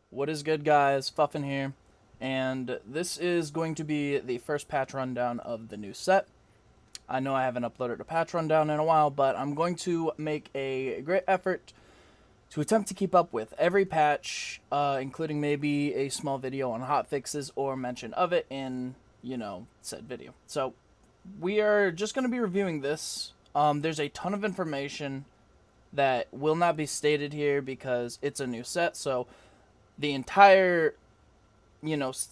What is good, guys? Fuffin here, and this is going to be the first patch rundown of the new set. I know I haven't uploaded a patch rundown in a while, but I'm going to make a great effort to attempt to keep up with every patch, including maybe a small video on hot fixes or mention of it in, said video. So, we are just going to be reviewing this. There's a ton of information that will not be stated here because it's a new set, so the entire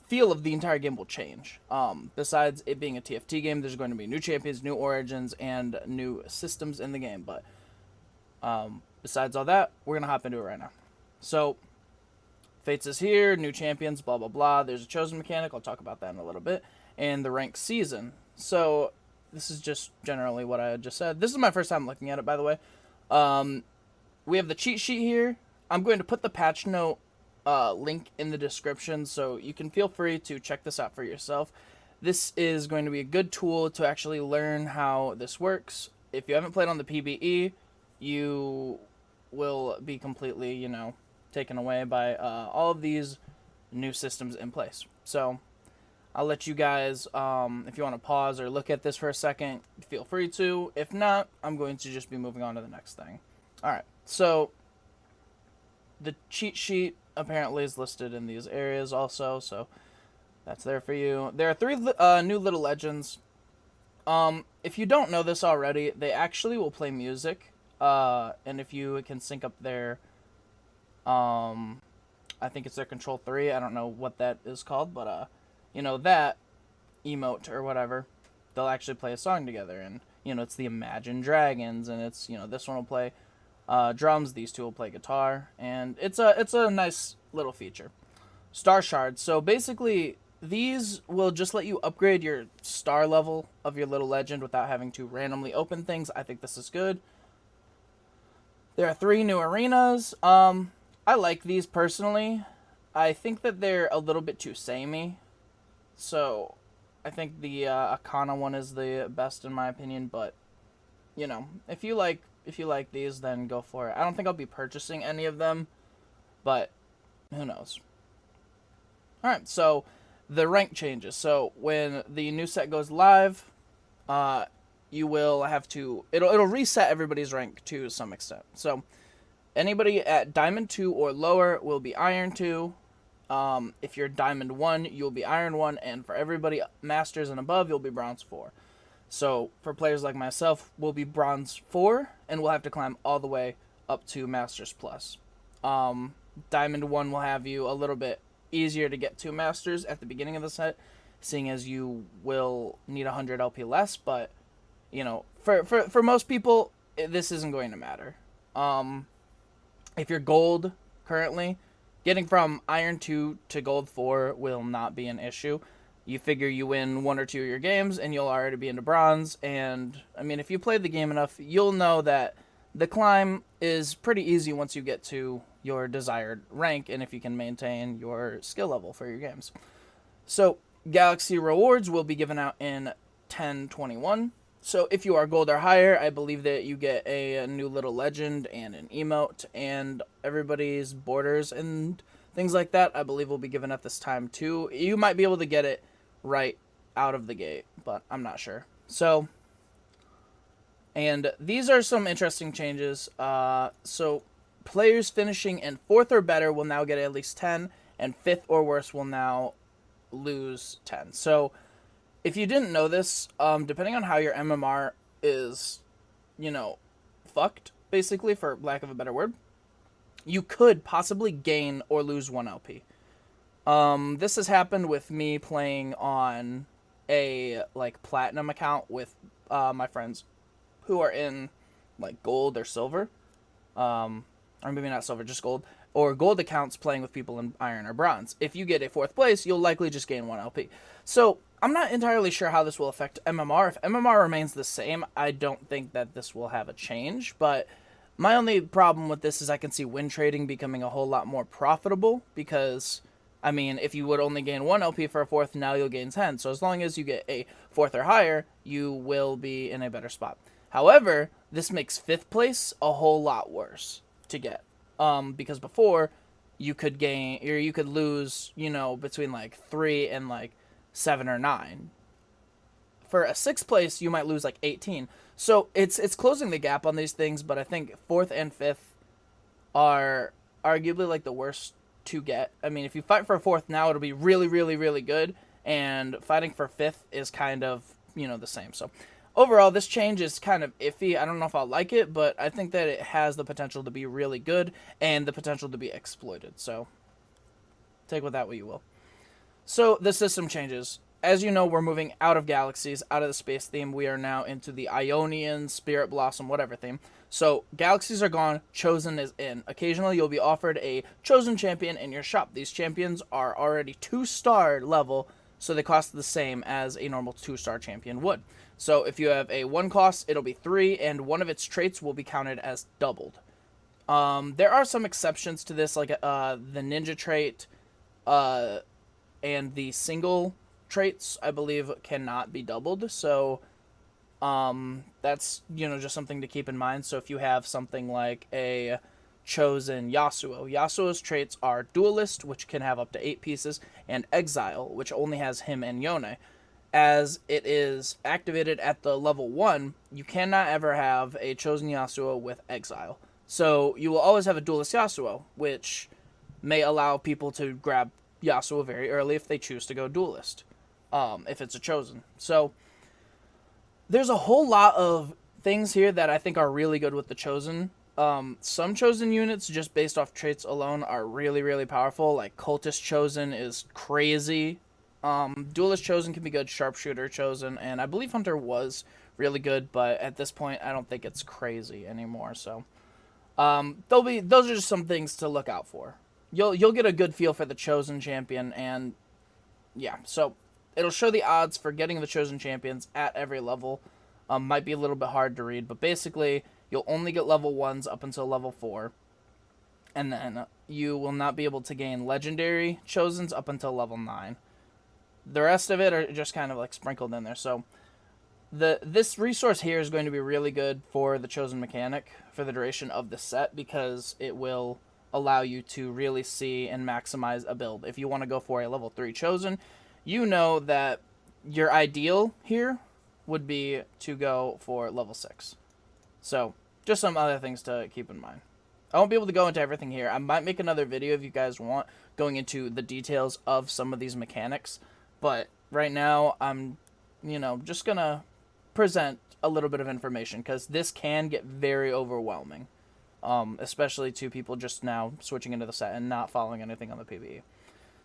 feel of the entire game will change. Besides it being a TFT game, there's going to be new champions, new origins, and new systems in the game. But besides all that, we're gonna hop into it right now. So, Fates is here, new champions, blah blah blah. There's a chosen mechanic. I'll talk about that in a little bit, and the rank season. So, this is just generally what I just said. This is my first time looking at it, by the way. We have the cheat sheet here. I'm going to put the patch note link in the description, so you can feel free to check this out for yourself. This is going to be a good tool to actually learn how this works. If you haven't played on the PBE, you will be completely, taken away by all of these new systems in place. So I'll let you guys, if you want to pause or look at this for a second, feel free to. If not, I'm going to just be moving on to the next thing. Alright, so the cheat sheet apparently is listed in these areas also, so that's there for you. There are three new little legends. If you don't know this already, they actually will play music, and if you can sync up their, I think it's their Control 3, I don't know what that is called, but, that emote or whatever, they'll actually play a song together, and, it's the Imagine Dragons, and it's, this one will play drums, these two will play guitar, and it's a nice little feature. Star shards. So basically, these will just let you upgrade your star level of your little legend without having to randomly open things. I think this is good. There are 3 new arenas. I like these personally. I think that they're a little bit too samey. So I think the Akana one is the best in my opinion, but if you like these, then go for it. I don't think I'll be purchasing any of them, but who knows. Alright, so the rank changes. So when the new set goes live, you will have to... It'll reset everybody's rank to some extent. So anybody at Diamond 2 or lower will be Iron 2. If you're Diamond 1, you'll be Iron 1. And for everybody Masters and above, you'll be Bronze 4. So, for players like myself, we'll be Bronze 4, and we'll have to climb all the way up to Masters Plus. Diamond 1 will have you a little bit easier to get to Masters at the beginning of the set, seeing as you will need 100 LP less, but, for most people, this isn't going to matter. If you're Gold currently, getting from Iron 2 to Gold 4 will not be an issue. You figure you win 1 or 2 of your games, and you'll already be into Bronze, and, if you played the game enough, you'll know that the climb is pretty easy once you get to your desired rank, and if you can maintain your skill level for your games. So, Galaxy Rewards will be given out in 1021. So, if you are Gold or higher, I believe that you get a new little legend and an emote, and everybody's borders and things like that, I believe, will be given at this time, too. You might be able to get it right out of the gate, but I'm not sure. So, and these are some interesting changes. So, players finishing in 4th or better will now get at least 10, and 5th or worse will now lose 10. So, if you didn't know this, depending on how your MMR is, fucked, basically, for lack of a better word, you could possibly gain or lose 1 LP. This has happened with me playing on a, platinum account with, my friends who are in, gold or silver. Or maybe not silver, just gold. Or gold accounts playing with people in iron or bronze. If you get a 4th place, you'll likely just gain 1 LP. So, I'm not entirely sure how this will affect MMR. If MMR remains the same, I don't think that this will have a change, but my only problem with this is I can see win trading becoming a whole lot more profitable because, if you would only gain 1 LP for a 4th, now you'll gain 10. So as long as you get a 4th or higher, you will be in a better spot. However, this makes 5th place a whole lot worse to get. Because before, you could gain or you could lose, between like 3 and like 7 or 9. For a sixth place, you might lose like 18. So it's closing the gap on these things, but I think fourth and fifth are arguably like the worst to get. I mean, if you fight for fourth now, it'll be really, really, really good, and fighting for fifth is kind of the same. So overall, this change is kind of iffy. I don't know if I'll like it, but I think that it has the potential to be really good and the potential to be exploited. So take with that what you will. So the system changes. As you know, we're moving out of galaxies, out of the space theme. We are now into the Ionian, Spirit Blossom, whatever theme. So galaxies are gone, Chosen is in. Occasionally you'll be offered a Chosen champion in your shop. These champions are already 2-star level, so they cost the same as a normal 2-star champion would. So if you have a 1 cost, it'll be 3, and one of its traits will be counted as doubled. There are some exceptions to this, like the ninja trait, and the single traits, I believe, cannot be doubled. So that's just something to keep in mind. So if you have something like a Chosen Yasuo's traits are Duelist, which can have up to 8 pieces, and Exile, which only has him and Yone. As it is activated at the level 1, you cannot ever have a Chosen Yasuo with Exile. So you will always have a Duelist Yasuo, which may allow people to grab Yasuo very early if they choose to go Duelist, if it's a Chosen. So there's a whole lot of things here that I think are really good with the Chosen. Some Chosen units, just based off traits alone, are really, really powerful. Like Cultist Chosen is crazy. Duelist Chosen can be good, Sharpshooter Chosen, and I believe Hunter was really good, but at this point, I don't think it's crazy anymore. So, those are just some things to look out for. You'll get a good feel for the Chosen champion, and yeah, so it'll show the odds for getting the Chosen champions at every level. Might be a little bit hard to read, but basically, you'll only get level 1s up until level 4, and then you will not be able to gain legendary Chosens up until level 9. The rest of it are just kind of like sprinkled in there. So this resource here is going to be really good for the Chosen mechanic for the duration of the set, because it will allow you to really see and maximize a build. If you want to go for a level 3 Chosen, you know that your ideal here would be to go for level 6. So just some other things to keep in mind. I won't be able to go into everything here. I might make another video if you guys want, going into the details of some of these mechanics. But right now, I'm, just going to present a little bit of information, because this can get very overwhelming, especially to people just now switching into the set and not following anything on the PvE.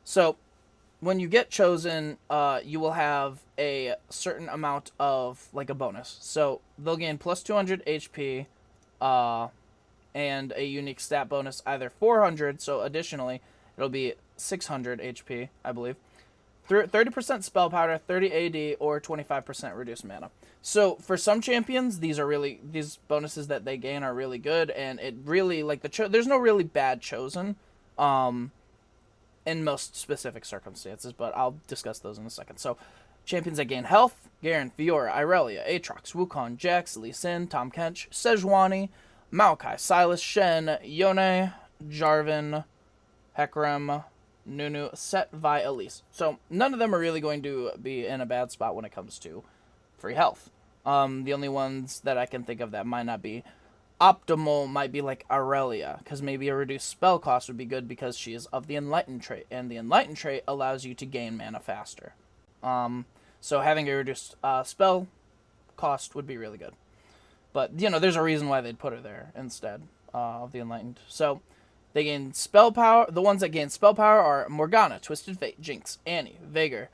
So when you get Chosen, you will have a certain amount of, like, a bonus. So they'll gain plus 200 HP, and a unique stat bonus, either 400, so additionally, it'll be 600 HP, I believe. 30% spell powder, 30 AD, or 25% reduced mana. So for some champions, these bonuses that they gain are really good, and it really, like, there's no really bad Chosen, in most specific circumstances, but I'll discuss those in a second. So champions that gain health: Garen, Fiora, Irelia, Aatrox, Wukong, Jax, Lee Sin, Tahm Kench, Sejuani, Maokai, Sylas, Shen, Yone, Jarvan, Hecarim, Nunu, Set, Vi, Elise. So none of them are really going to be in a bad spot when it comes to free health. The only ones that I can think of that might not be optimal might be like Irelia, because maybe a reduced spell cost would be good because she is of the Enlightened trait, and the Enlightened trait allows you to gain mana faster. So having a reduced spell cost would be really good. But, there's a reason why they'd put her there instead of the Enlightened. So they gain spell power. The ones that gain spell power are Morgana, Twisted Fate, Jinx, Annie, Veigar,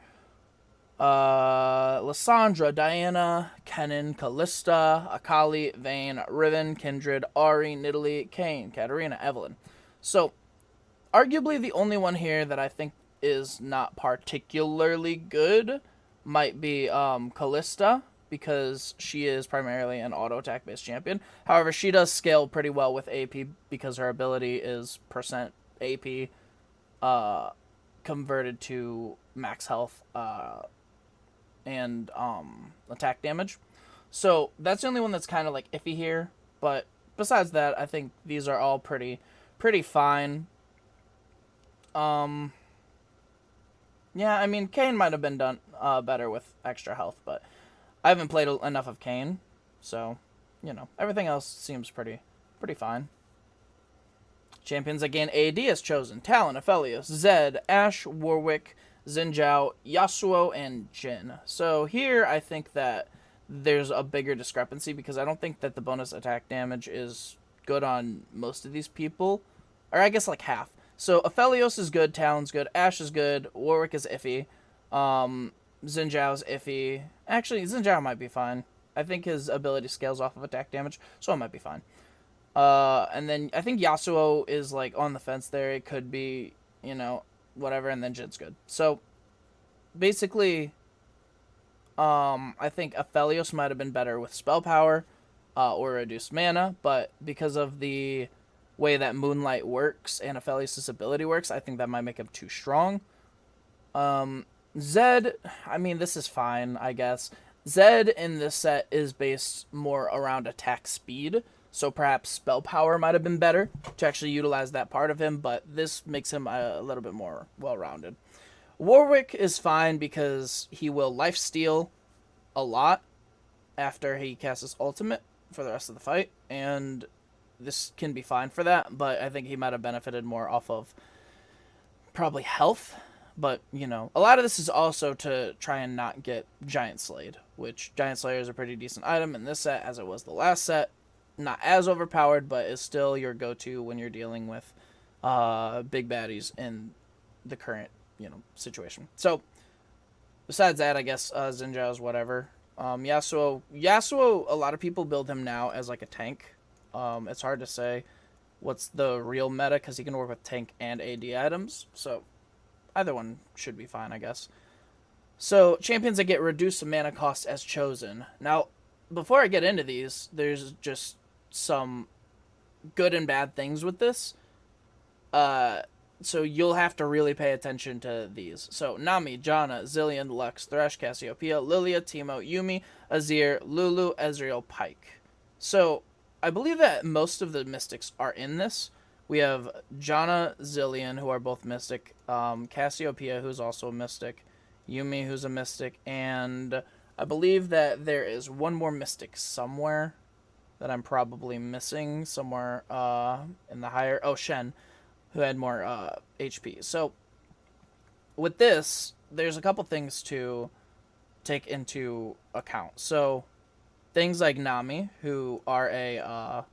Lysandra, Diana, Kennen, Callista, Akali, Vayne, Riven, Kindred, Ahri, Nidalee, Kayn, Katarina, Evelynn. So, arguably the only one here that I think is not particularly good might be Callista, because she is primarily an auto attack based champion. However, she does scale pretty well with AP because her ability is percent AP converted to max health and attack damage. So that's the only one that's kind of like iffy here. But besides that, I think these are all pretty fine. Yeah, I mean, Kane might have been done better with extra health, but I haven't played enough of Kane, so, everything else seems pretty fine. Champions again, AD is chosen. Talon, Aphelios, Zed, Ashe, Warwick, Xin Zhao, Yasuo, and Jhin. So here I think that there's a bigger discrepancy because I don't think that the bonus attack damage is good on most of these people. Or I guess like half. So Aphelios is good, Talon's good, Ashe is good, Warwick is iffy, Xin Zhao's iffy. Actually, Xin Zhao might be fine. I think his ability scales off of attack damage, so it might be fine. And then I think Yasuo is like on the fence there. It could be, whatever, and then Jin's good. So basically, I think Aphelios might have been better with spell power, or reduced mana, but because of the way that Moonlight works and Aphelios' ability works, I think that might make him too strong. Zed, I mean, this is fine, I guess. Zed in this set is based more around attack speed, so perhaps spell power might have been better to actually utilize that part of him, but this makes him a little bit more well-rounded. Warwick is fine because he will lifesteal a lot after he casts his ultimate for the rest of the fight, and this can be fine for that, but I think he might have benefited more off of probably health. But, a lot of this is also to try and not get Giant Slayed, which Giant Slayer is a pretty decent item in this set, as it was the last set. Not as overpowered, but is still your go-to when you're dealing with big baddies in the current, situation. So, besides that, I guess Xin Zhao's whatever. Yasuo, a lot of people build him now as like a tank. It's hard to say what's the real meta, because he can work with tank and AD items, so either one should be fine, I guess. So, champions that get reduced mana cost as chosen. Now, before I get into these, there's just some good and bad things with this. So you'll have to really pay attention to these. So, Nami, Janna, Zillion, Lux, Thresh, Cassiopeia, Lilia, Teemo, Yumi, Azir, Lulu, Ezreal, Pyke. So, I believe that most of the Mystics are in this. We have Janna, Zillion, who are both Mystic, Cassiopeia, who's also a Mystic, Yumi, who's a Mystic, and I believe that there is one more Mystic somewhere that I'm probably missing somewhere in the higher... Oh, Shen, who had more HP. So, with this, there's a couple things to take into account. So, things like Nami, who are a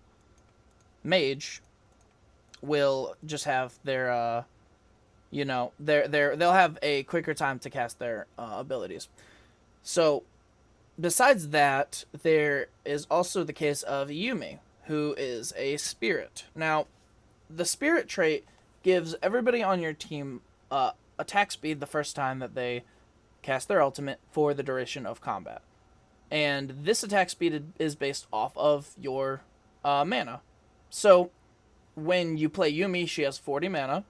mage, will just have their, they'll have a quicker time to cast their abilities. So, besides that, there is also the case of Yumi, who is a spirit. Now, the spirit trait gives everybody on your team attack speed the first time that they cast their ultimate for the duration of combat. And this attack speed is based off of your mana. So, when you play Yumi, she has 40 mana,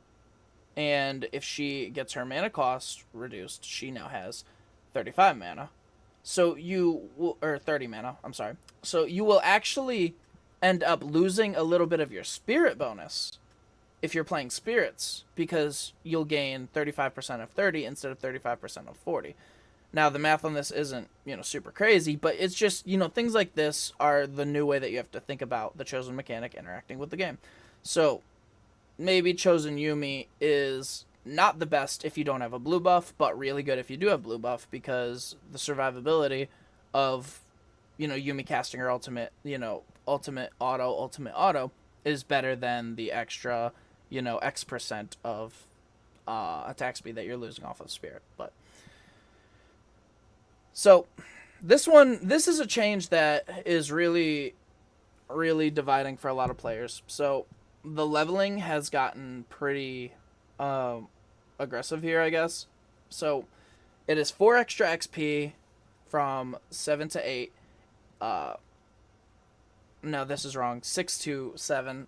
and if she gets her mana cost reduced, she now has 35 mana. So you will, or 30 mana, I'm sorry. So you will actually end up losing a little bit of your spirit bonus if you're playing spirits, because you'll gain 35% of 30 instead of 35% of 40. Now, the math on this isn't, super crazy, but it's just, things like this are the new way that you have to think about the chosen mechanic interacting with the game. So, maybe chosen Yumi is not the best if you don't have a blue buff, but really good if you do have blue buff, because the survivability of, Yumi casting her ultimate, ultimate auto is better than the extra, X% of attack speed that you're losing off of Spirit. But so, this is a change that is really, really dividing for a lot of players. So, the leveling has gotten pretty aggressive here, I guess. So, it is 4 extra XP from 7 to 8. No, this is wrong. 6 to 7.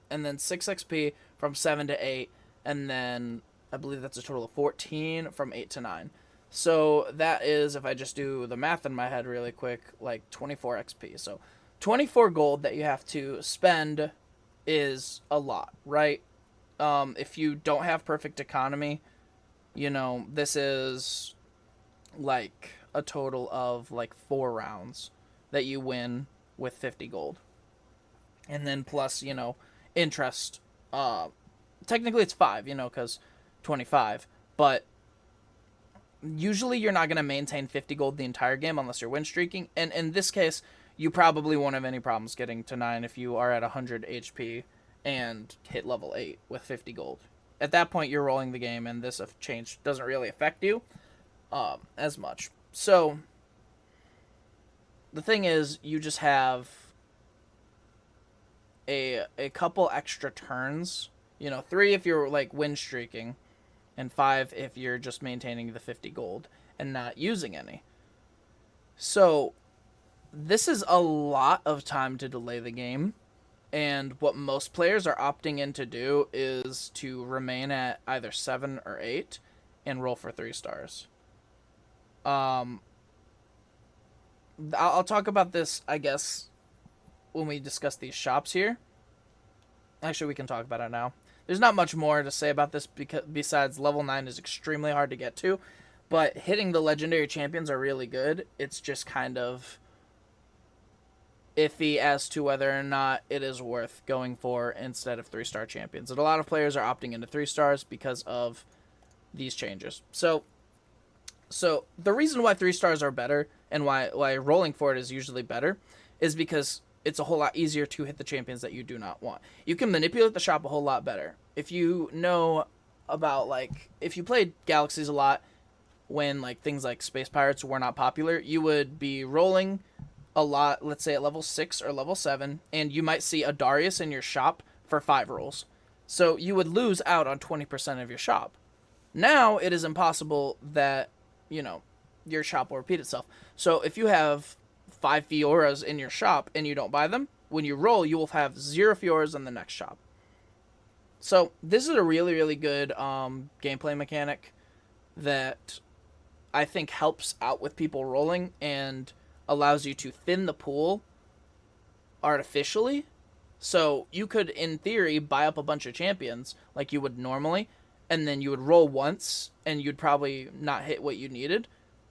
And then 6 XP from 7 to 8. And then I believe that's a total of 14 from 8 to 9. So, that is, if I just do the math in my head really quick, like 24 XP. So, 24 gold that you have to spend is a lot, right? If you don't have perfect economy, this is like a total of like 4 rounds that you win with 50 gold. And then plus, interest. Technically it's 5, because 25. But usually you're not going to maintain 50 gold the entire game unless you're win streaking. And in this case, you probably won't have any problems getting to 9 if you are at 100 HP and hit level 8 with 50 gold. At that point, you're rolling the game, and this change doesn't really affect you as much. So, the thing is, you just have a couple extra turns. 3 if you're, like, win streaking, and 5 if you're just maintaining the 50 gold and not using any. So, this is a lot of time to delay the game. And what most players are opting in to do is to remain at either 7 or 8 and roll for 3 stars. I'll talk about this, I guess, when we discuss these shops here. Actually, we can talk about it now. There's not much more to say about this besides level 9 is extremely hard to get to. But hitting the legendary champions are really good. It's just kind of iffy as to whether or not it is worth going for instead of 3-star champions. And a lot of players are opting into 3 stars because of these changes. So the reason why 3 stars are better and why rolling for it is usually better is because it's a whole lot easier to hit the champions that you do not want. You can manipulate the shop a whole lot better. If you know about, like, if you played Galaxies a lot when, like, things like Space Pirates were not popular, you would be rolling a lot, let's say at level 6 or level 7, and you might see a Darius in your shop for 5 rolls. So you would lose out on 20% of your shop. Now it is impossible that, your shop will repeat itself. So if you have 5 Fioras in your shop and you don't buy them, when you roll, you will have 0 Fioras in the next shop. So this is a really, really good gameplay mechanic that I think helps out with people rolling and allows you to thin the pool artificially. So you could, in theory, buy up a bunch of champions like you would normally, and then you would roll once, and you'd probably not hit what you needed,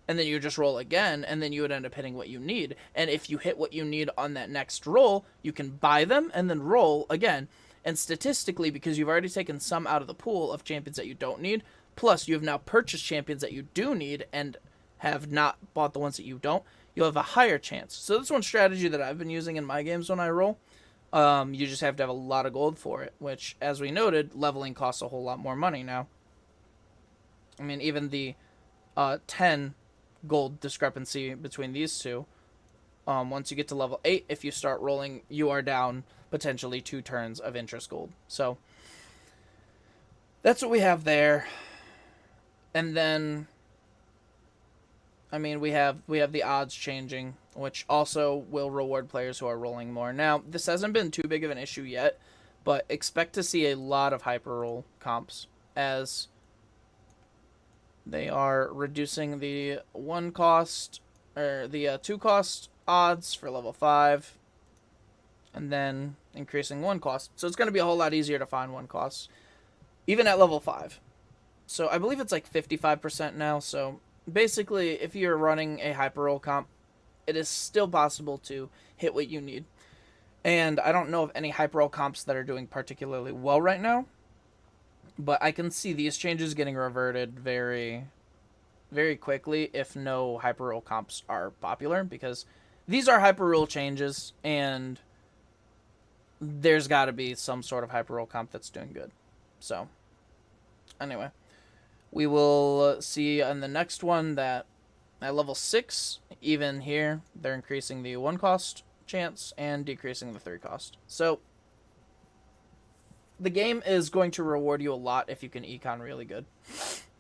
and then you would just roll again, and then you would end up hitting what you need. And if you hit what you need on that next roll, you can buy them and then roll again. And statistically, because you've already taken some out of the pool of champions that you don't need, plus you have now purchased champions that you do need and have not bought the ones that you don't, you'll have a higher chance. So that's one strategy that I've been using in my games when I roll. You just have to have a lot of gold for it, which, as we noted, leveling costs a whole lot more money now. I mean, even the 10 gold discrepancy between these two, once you get to level 8, if you start rolling, you are down potentially 2 turns of interest gold. So that's what we have there. And then, I mean, we have the odds changing, which also will reward players who are rolling more. Now, this hasn't been too big of an issue yet, but expect to see a lot of hyper roll comps as they are reducing the 1 cost or the 2 cost odds for level 5, and then increasing 1 cost. So it's going to be a whole lot easier to find 1 cost, even at level 5. So I believe it's like 55% now. So basically, if you're running a hyper roll comp, it is still possible to hit what you need. And I don't know of any hyper roll comps that are doing particularly well right now, but I can see these changes getting reverted very, very quickly if no hyper roll comps are popular, because these are hyper roll changes, and there's got to be some sort of hyper roll comp that's doing good. So, anyway, we will see on the next one that at level 6, even here, they're increasing the 1 cost chance and decreasing the 3 cost. So, the game is going to reward you a lot if you can econ really good.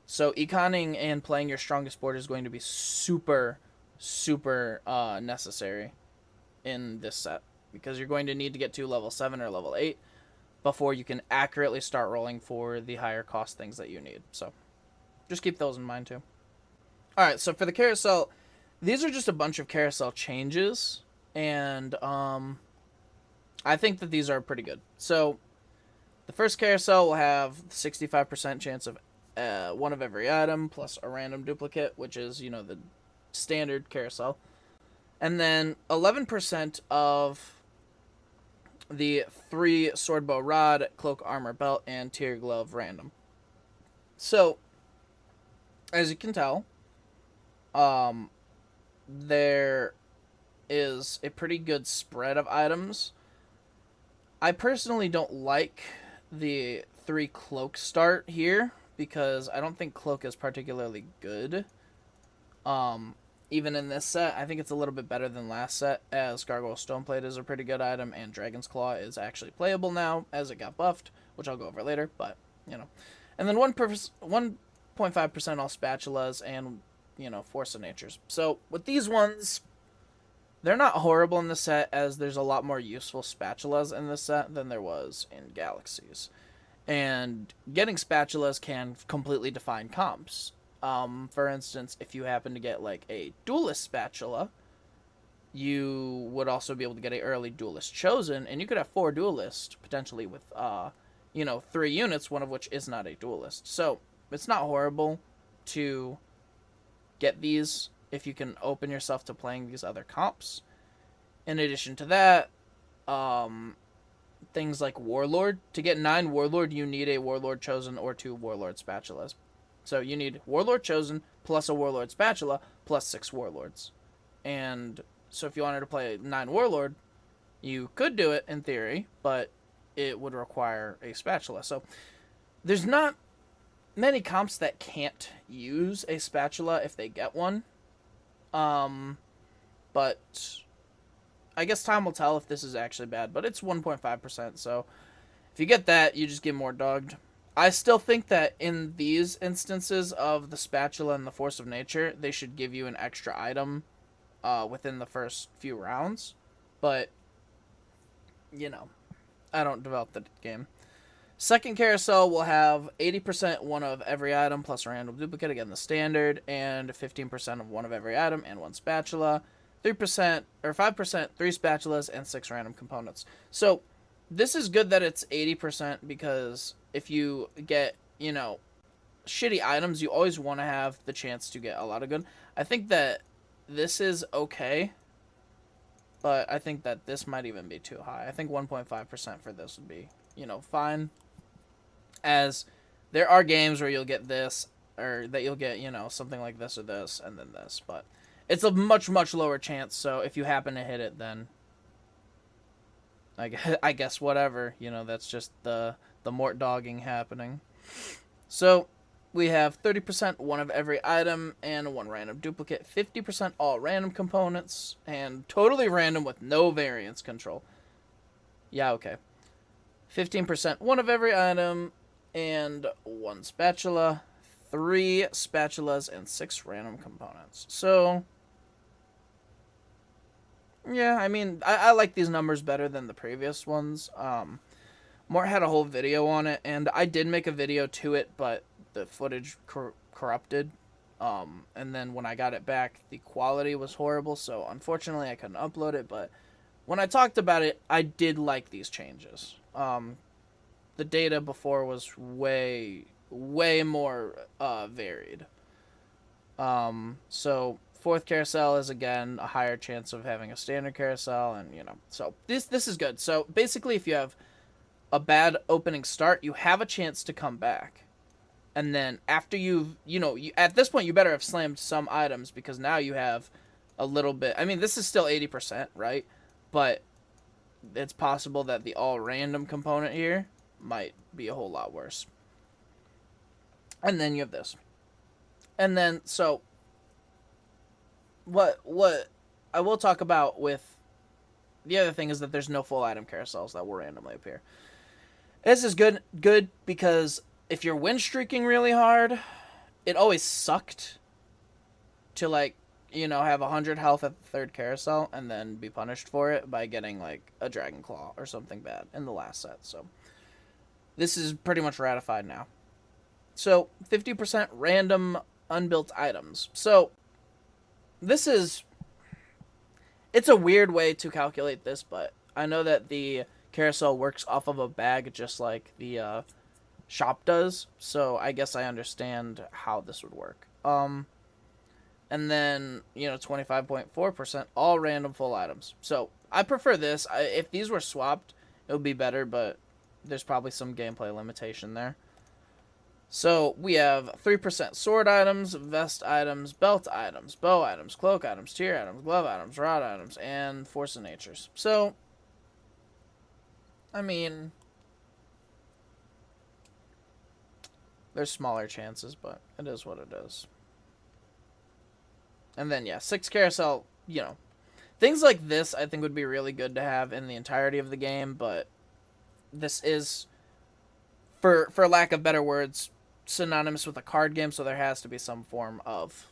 So, econing and playing your strongest board is going to be super, super necessary in this set, because you're going to need to get to level 7 or level 8 before you can accurately start rolling for the higher cost things that you need. So, just keep those in mind too. Alright, so for the carousel, these are just a bunch of carousel changes, and I think that these are pretty good. So, The first carousel will have 65% chance of one of every item plus a random duplicate, which is, the standard carousel. And then 11% of the 3 sword bow rod, cloak armor belt, and tier glove random. So, as you can tell, there is a pretty good spread of items. I personally don't like the 3 cloak start here because I don't think cloak is particularly good. Even in this set, I think it's a little bit better than last set, as Gargoyle Stoneplate is a pretty good item, and Dragon's Claw is actually playable now, as it got buffed, which I'll go over later, but, And then 1.5% all spatulas, and, Force of Natures. So, with these ones, they're not horrible in the set, as there's a lot more useful spatulas in this set than there was in Galaxies. And getting spatulas can completely define comps. For instance, if you happen to get like a duelist spatula, you would also be able to get a early duelist chosen, and you could have 4 duelists potentially with 3 units, one of which is not a duelist. So it's not horrible to get these if you can open yourself to playing these other comps. In addition to that, things like Warlord. To get 9 Warlord, you need a Warlord chosen or 2 Warlord spatulas. So you need Warlord chosen plus a Warlord spatula plus 6 Warlords. And so if you wanted to play 9 Warlord, you could do it in theory, but it would require a spatula. So there's not many comps that can't use a spatula if they get one. But I guess time will tell if this is actually bad, but it's 1.5%. So if you get that, you just get more dogged. I still think that in these instances of the spatula and the Force of Nature, they should give you an extra item within the first few rounds. But, I don't develop the game. Second carousel will have 80% one of every item plus a random duplicate, again the standard, and 15% of one of every item and 1 spatula. 3% or 5%, 3 spatulas, and 6 random components. So this is good that it's 80% because if you get, shitty items, you always want to have the chance to get a lot of good. I think that this is okay, but I think that this might even be too high. I think 1.5% for this would be, fine. As there are games where you'll get this, or that you'll get, something like this or this, and then this, but it's a much, much lower chance, so if you happen to hit it, then I guess whatever, that's just the Mort dogging happening. So we have 30% one of every item and 1 random duplicate, 50% all random components, and totally random with no variance control. Yeah, okay. 15% one of every item and 1 spatula, 3 spatulas, and 6 random components. So yeah, I mean, I like these numbers better than the previous ones. Mort had a whole video on it, and I did make a video to it, but the footage corrupted. And then when I got it back, the quality was horrible, so unfortunately I couldn't upload it, but when I talked about it, I did like these changes. The data before was way, way more varied. So 4th carousel is, again, a higher chance of having a standard carousel, and, so this is good. So basically, if you have a bad opening start, you have a chance to come back. And then after you've, at this point, you better have slammed some items, because now you have a little bit. I mean, this is still 80%, right? But it's possible that the all-random component here might be a whole lot worse. And then you have this. And then, so what I will talk about with the other thing is that there's no full item carousels that will randomly appear. This is good because if you're win streaking really hard, it always sucked to, like, have 100 health at the 3rd carousel and then be punished for it by getting, like, a Dragon Claw or something bad in the last set. So this is pretty much ratified now. So 50% random unbuilt items. So this is, it's a weird way to calculate this, but I know that the carousel works off of a bag just like the shop does, so I guess I understand how this would work. And then, 25.4% all random full items. So I prefer this. If these were swapped, it would be better, but there's probably some gameplay limitation there. So we have 3% sword items, vest items, belt items, bow items, cloak items, tier items, glove items, rod items, and force of natures. So, I mean, there's smaller chances, but it is what it is. And then, yeah, 6 carousel, things like this I think would be really good to have in the entirety of the game, but this is, for lack of better words, synonymous with a card game, so there has to be some form of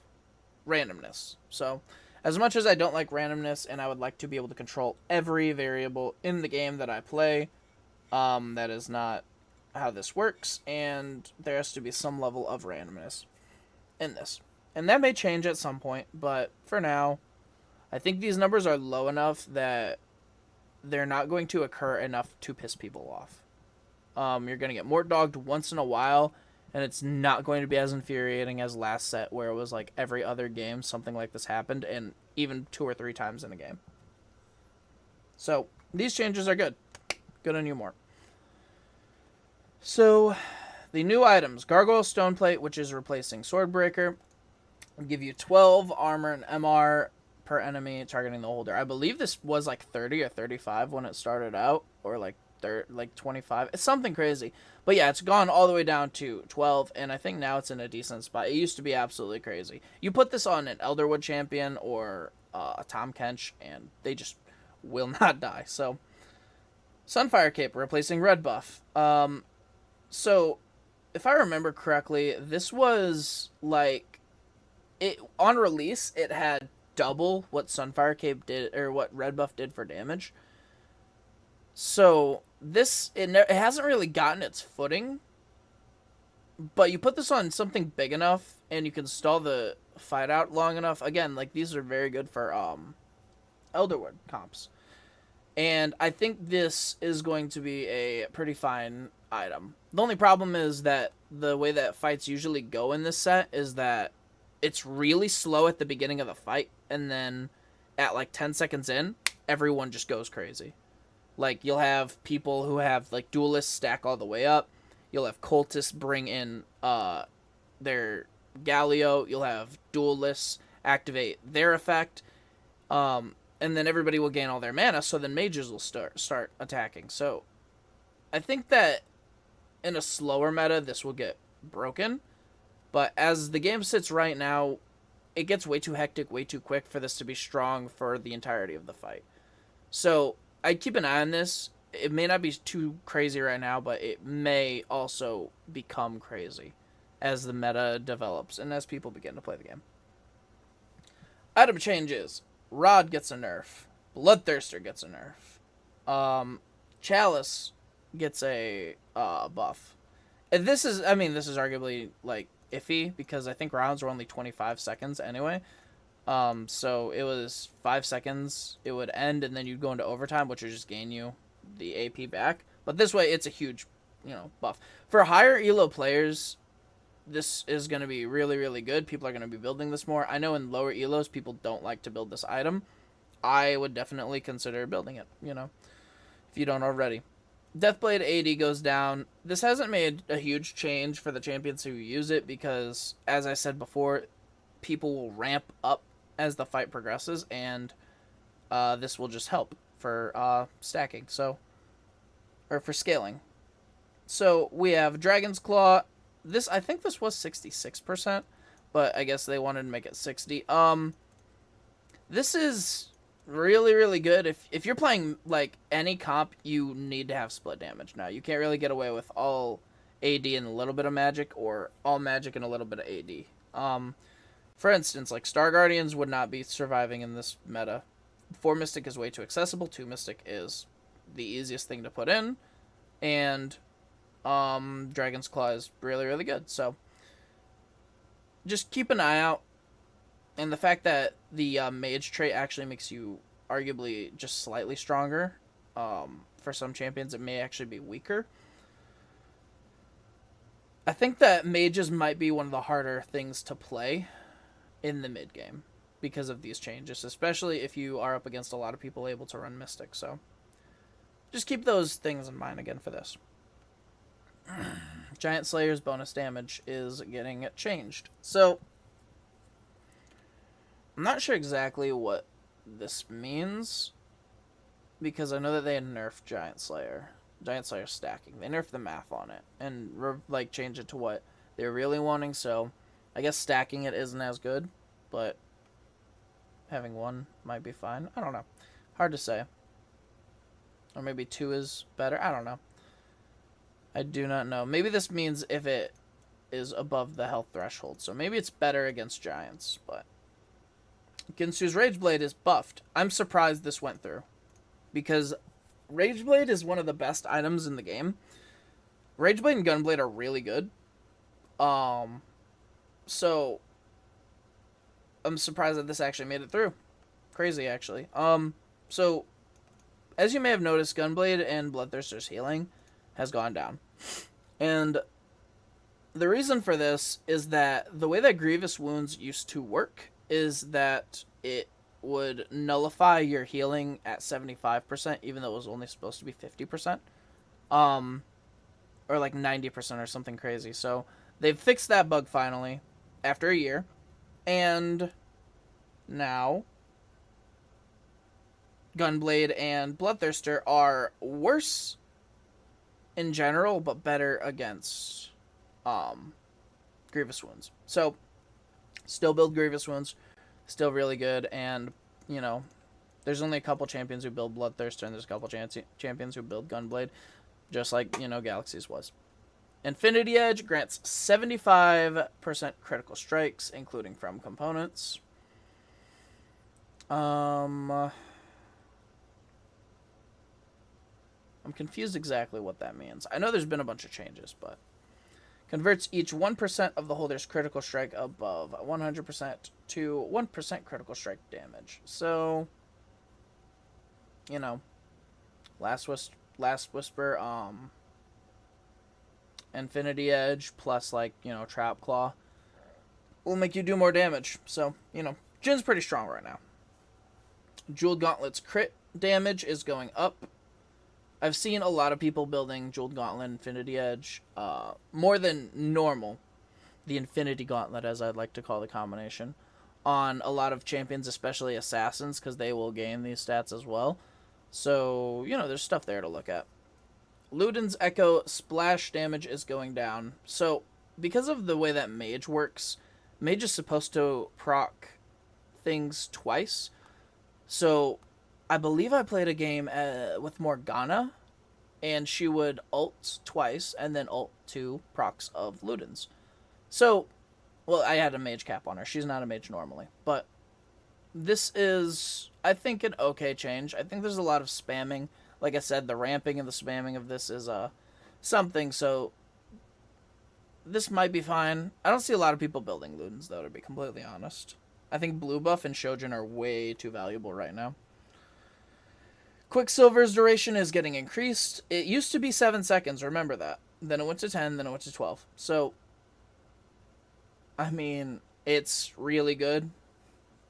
randomness. So, as much as I don't like randomness, and I would like to be able to control every variable in the game that I play, that is not how this works, and there has to be some level of randomness in this. And that may change at some point, but for now, I think these numbers are low enough that they're not going to occur enough to piss people off. You're going to get more dogged once in a while, and it's not going to be as infuriating as last set, where it was like every other game something like this happened, and even 2 or 3 times in a game. So, these changes are good. Good on you more. So, the new items. Gargoyle Stoneplate, which is replacing Swordbreaker, will give you 12 armor and MR per enemy targeting the holder. I believe this was like 30 or 35 when it started out, or like 25. It's something crazy. But yeah, it's gone all the way down to 12, and I think now it's in a decent spot. It used to be absolutely crazy. You put this on an Elderwood champion or a Tom Kench, and they just will not die. So, Sunfire Cape replacing Red Buff. So, if I remember correctly, this was like, on release, it had double what Sunfire Cape did, or what Red Buff did for damage. So, it hasn't really gotten its footing, but you put this on something big enough, and you can stall the fight out long enough. Again, like, these are very good for Elderwood comps. And I think this is going to be a pretty fine item. The only problem is that the way that fights usually go in this set is that it's really slow at the beginning of the fight, and then at like 10 seconds in, everyone just goes crazy. Like, you'll have people who have like duelists stack all the way up. You'll have cultists bring in their Galio. You'll have duelists activate their effect. And then everybody will gain all their mana, so then mages will start attacking. So, I think that in a slower meta, this will get broken. But as the game sits right now, it gets way too hectic, way too quick for this to be strong for the entirety of the fight. So, I'd keep an eye on this. It may not be too crazy right now, but it may also become crazy as the meta develops and as people begin to play the game. Item changes. Rod gets a nerf. Bloodthirster gets a nerf. Chalice gets a buff. And this is arguably like iffy because I think rounds were only 25 seconds anyway. So it was 5 seconds. It would end, and then you'd go into overtime, which would just gain you the AP back. But this way, it's a huge, buff for higher elo players. This is going to be really, really good. People are going to be building this more. I know in lower elos, people don't like to build this item. I would definitely consider building it, if you don't already. Deathblade AD goes down. This hasn't made a huge change for the champions who use it because, as I said before, people will ramp up as the fight progresses, and this will just help for stacking, or for scaling. So we have Dragon's Claw. I think this was 66%, but I guess they wanted to make it 60. This is really, really good. If you're playing, like, any comp, you need to have split damage now. You can't really get away with all AD and a little bit of magic, or all magic and a little bit of AD. For instance, like, Star Guardians would not be surviving in this meta. 4 Mystic is way too accessible. 2 Mystic is the easiest thing to put in. And Dragon's Claw is really, really good. So, just keep an eye out. And the fact that the mage trait actually makes you arguably just slightly stronger for some champions, it may actually be weaker. I think that mages might be one of the harder things to play in the mid game because of these changes, especially if you are up against a lot of people able to run Mystic. So just keep those things in mind again for this. Giant Slayer's bonus damage is getting changed. So I'm not sure exactly what this means because I know that they had nerfed Giant Slayer stacking. They nerfed the math on it and like changed it to what they're really wanting. So I guess stacking it isn't as good, but having one might be fine. I don't know. Hard to say. Or maybe 2 is better. I don't know. I do not know. Maybe this means if it is above the health threshold. So maybe it's better against giants, but Ginsu's Rageblade is buffed. I'm surprised this went through because Rageblade is one of the best items in the game. Rageblade and Gunblade are really good. So I'm surprised that this actually made it through. Crazy, actually. So as you may have noticed, Gunblade and Bloodthirster's healing has gone down. And the reason for this is that the way that Grievous Wounds used to work is that it would nullify your healing at 75%, even though it was only supposed to be 50%. Or like 90% or something crazy. So they've fixed that bug finally after a year. And now Gunblade and Bloodthirster are worse in general, but better against Grievous Wounds. So still build Grievous Wounds, still really good, and you know, there's only a couple champions who build Bloodthirster, and there's a couple champions who build Gunblade, just like, you know, Galaxy's was. Infinity Edge grants 75% critical strikes, including from components. I'm confused exactly what that means. I know there's been a bunch of changes, but converts each 1% of the holder's critical strike above 100% to 1% critical strike damage. So, you know, Last Whisper, Infinity Edge plus, like, you know, Trap Claw will make you do more damage. So, you know, Jin's pretty strong right now. Jeweled Gauntlet's crit damage is going up. I've seen a lot of people building Jeweled Gauntlet Infinity Edge more than normal, the Infinity Gauntlet, as I'd like to call the combination, on a lot of champions, especially assassins, because they will gain these stats as well. So, you know, there's stuff there to look at. Luden's Echo splash damage is going down. So, because of the way that Mage works, Mage is supposed to proc things twice. So, I believe I played a game with Morgana, and she would ult twice, and then ult 2 procs of Luden's. So, well, I had a mage cap on her. She's not a mage normally. But this is, I think, an okay change. I think there's a lot of spamming. Like I said, the ramping and the spamming of this is something, so this might be fine. I don't see a lot of people building Luden's, though, to be completely honest. I think Blue Buff and Shojin are way too valuable right now. Quicksilver's duration is getting increased. It used to be 7 seconds, remember that. Then it went to 10, then it went to 12. So, I mean, it's really good.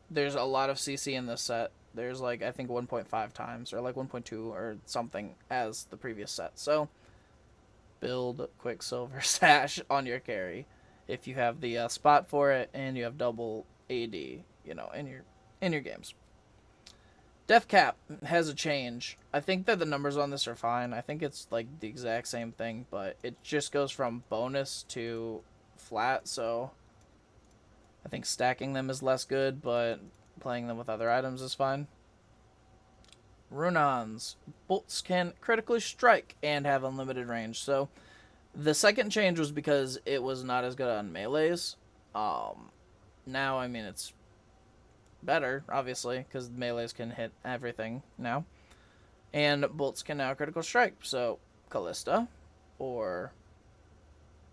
There's a lot of CC in this set. There's, like, I think 1.5 times, or like 1.2 or something as the previous set. So, build Quicksilver Sash on your carry if you have the spot for it and you have double AD, you know, in your games. Death Cap has a change. I think that the numbers on this are fine. I think it's like the exact same thing, but it just goes from bonus to flat, so I think stacking them is less good, but playing them with other items is fine. Runons. Bolts can critically strike and have unlimited range. So the second change was because it was not as good on melees. Now, I mean, it's better, obviously, because melees can hit everything now. And bolts can now critical strike. So, Callista, or,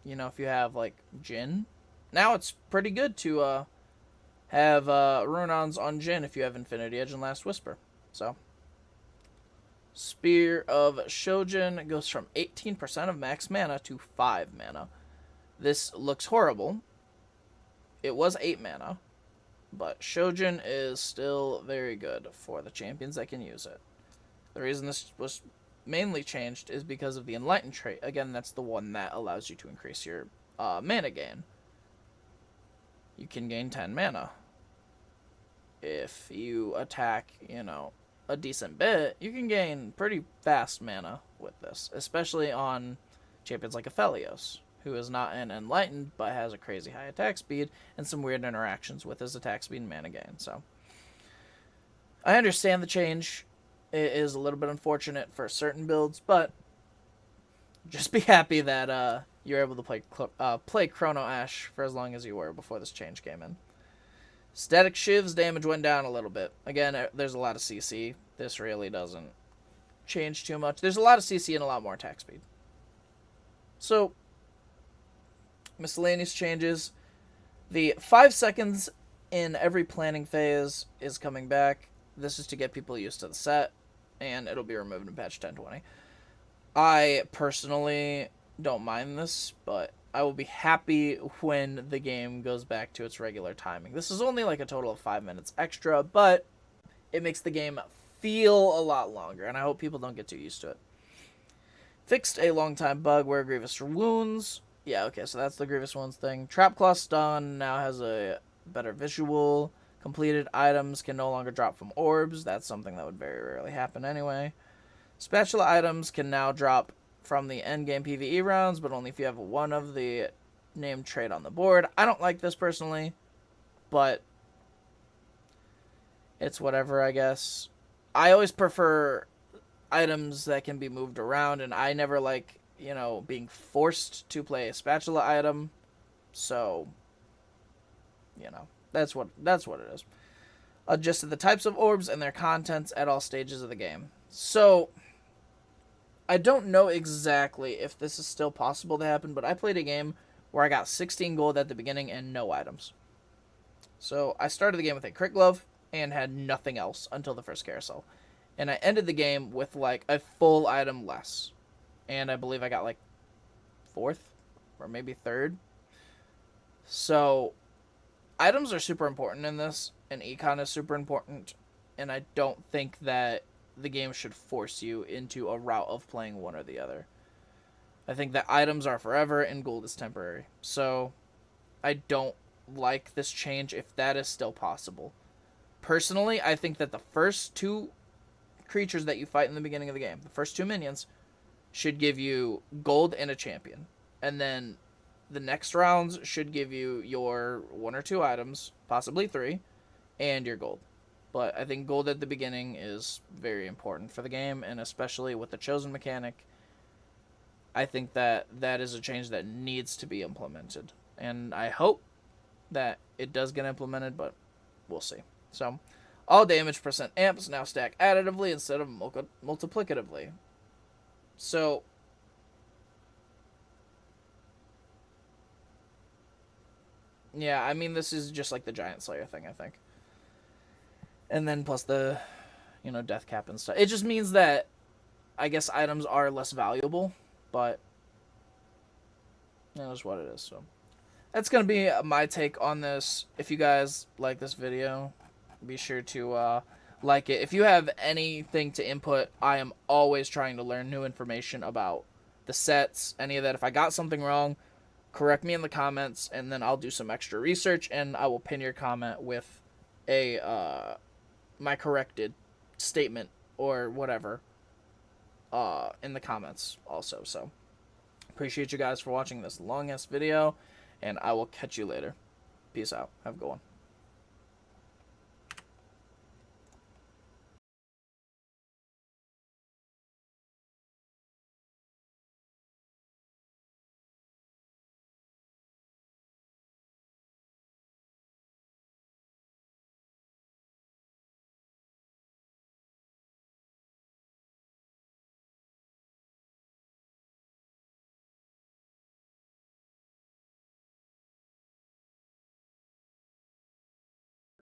you know, if you have, like, Jhin. Now it's pretty good to have Runons on Jhin if you have Infinity Edge and Last Whisper. So, Spear of Shojin goes from 18% of max mana to 5 mana. This looks horrible. It was 8 mana, but Shojin is still very good for the champions that can use it. The reason this was mainly changed is because of the Enlighten trait. Again, that's the one that allows you to increase your mana gain. You can gain 10 mana. If you attack, a decent bit, you can gain pretty fast mana with this, especially on champions like Aphelios, who is not an Enlightened, but has a crazy high attack speed and some weird interactions with his attack speed and mana gain. So, I understand the change. It is a little bit unfortunate for certain builds, but just be happy that you're able to play Chrono Ash for as long as you were before this change came in. Static Shiv's damage went down a little bit. Again, there's a lot of CC. This really doesn't change too much. There's a lot of CC and a lot more attack speed. So, miscellaneous changes. The 5 seconds in every planning phase is coming back. This is to get people used to the set, and it'll be removed in patch 1020. I personally don't mind this, but I will be happy when the game goes back to its regular timing. This is only like a total of 5 minutes extra, but it makes the game feel a lot longer, and I hope people don't get too used to it. Fixed a long time bug where Grievous wounds. Yeah, okay, so that's the Grievous wounds thing. Trapclaw Stun now has a better visual. Completed items can no longer drop from orbs. That's something that would very rarely happen anyway. Spatula items can now drop from the endgame PvE rounds, but only if you have one of the named trait on the board. I don't like this personally, but it's whatever, I guess. I always prefer items that can be moved around, and I never like, being forced to play a spatula item. So, that's what it is. Adjusted the types of orbs and their contents at all stages of the game. So, I don't know exactly if this is still possible to happen, but I played a game where I got 16 gold at the beginning and no items. So I started the game with a crit glove and had nothing else until the first carousel. And I ended the game with like a full item less. And I believe I got like 4th or maybe 3rd. So items are super important in this, and econ is super important. And I don't think that the game should force you into a route of playing one or the other. I think that items are forever and gold is temporary. So I don't like this change if that is still possible. Personally, I think that the first 2 creatures that you fight in the beginning of the game, the first 2 minions, should give you gold and a champion. And then the next rounds should give you your 1 or 2 items, possibly 3, and your gold. But I think gold at the beginning is very important for the game, and especially with the chosen mechanic, I think that that is a change that needs to be implemented. And I hope that it does get implemented, but we'll see. So, all damage percent amps now stack additively instead of multiplicatively. So, yeah, I mean, this is just like the Giant Slayer thing, I think. And then plus the, death cap and stuff. It just means that I guess items are less valuable, but that is what it is. So that's going to be my take on this. If you guys like this video, be sure to like it. If you have anything to input, I am always trying to learn new information about the sets, any of that. If I got something wrong, correct me in the comments, and then I'll do some extra research, and I will pin your comment with a my corrected statement or whatever in the comments also. So appreciate you guys for watching this long ass video, and I will catch you later. Peace out. Have a good one.